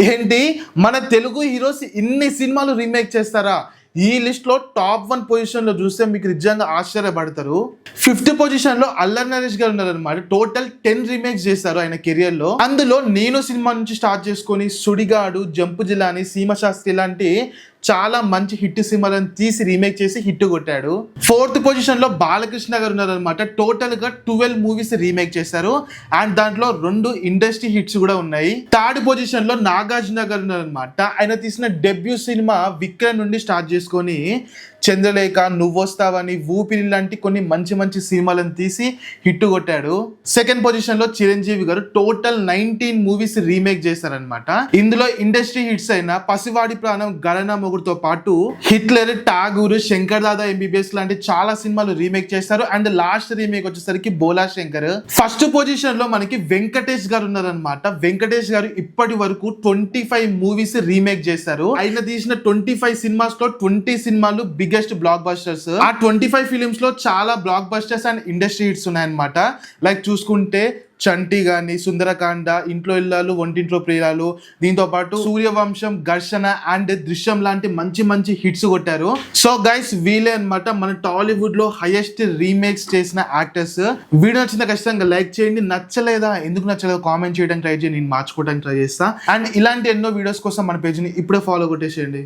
ఏంటి మన తెలుగు హీరోస్ ఇన్ని సినిమాలు రీమేక్ చేస్తారా? ఈ లిస్ట్ లో టాప్ 1 పొజిషన్ లో చూస్తే మీకు నిజంగా ఆశ్చర్యపడతారు. 5th పొజిషన్ లో అల్లరి నరేష్ గారు ఉన్నారనమాట. టోటల్ 10 రీమేక్స్ చేశారు ఆయన కెరియర్ లో. అందులో నేను సినిమా నుంచి స్టార్ట్ చేసుకొని సుడిగాడు, జంపు జిల్లాని, సీమ శాస్త్రి లాంటి చాలా మంచి హిట్ సినిమాలను తీసి రీమేక్ చేసి హిట్ కొట్టాడు. 4th పొజిషన్ లో బాలకృష్ణ గారు ఉన్నారనమాట. టోటల్ గా 12 మూవీస్ రీమేక్ చేశారు అండ్ దాంట్లో 2 ఇండస్ట్రీ హిట్స్ కూడా ఉన్నాయి. 3rd పొజిషన్ లో నాగార్జున గారు ఉన్నారనమాట. ఆయన తీసిన డెబ్యూ సినిమా విక్రమ్ నుండి స్టార్ట్ చేసుకొని చంద్రలేఖ, నువ్వొస్తావని, ఊపిరి లాంటి కొన్ని మంచి మంచి సినిమాలను తీసి హిట్ కొట్టాడు. 2nd పొజిషన్ లో చిరంజీవి గారు టోటల్ 19 మూవీస్ రీమేక్ చేశారనమాట. ఇందులో ఇండస్ట్రీ హిట్స్ అయిన పసివాడి ప్రాణం, గణన మొగుడుతో పాటు హిట్లర్, ఠాగూర్, శంకర్ దాదా ఎంబీబీఎస్ లాంటి చాలా సినిమాలు రీమేక్ చేశారు. అండ్ లాస్ట్ రీమేక్ వచ్చేసరికి బోలా శంకర్. 1st పొజిషన్ లో మనకి వెంకటేష్ గారు ఉన్నారనమాట. వెంకటేష్ గారు ఇప్పటి వరకు 25 మూవీస్ రీమేక్ చేశారు. ఆయన తీసిన 25 సినిమాస్ లో 20 సినిమాలు బిగ్గెస్ట్ బ్లాక్ బస్టర్స్. ఆ 25 ఫిలిమ్స్ లో చాలా black busters and industry hits ఉన్నాయన్నమాట. లైక్ చూసుకుంటే చంటి గాని, సుందరకాండ, ఇంట్లో ఇల్లాలు, ఒంటింట్లో ప్రియురాలు, దీంతో పాటు సూర్యవంశం, ఘర్షణ అండ్ దృశ్యం లాంటి మంచి మంచి హిట్స్ కొట్టారు. సో గైస్, వీలే అనమాట మన టాలీవుడ్ లో హైయెస్ట్ రీమేక్స్ చేసిన యాక్టర్స్. వీడియో నచ్చిందా ఖచ్చితంగా లైక్ చేయండి. నచ్చలేదా, ఎందుకు నచ్చలేదో కామెంట్ చేయడానికి ట్రై చేయండి, నేను మార్చుకోవడానికి ట్రై చేస్తా. అండ్ ఇలాంటి ఎన్నో వీడియోస్ కోసం మన పేజ్ ని ఇప్పుడే ఫాలో కొట్టేసేయండి.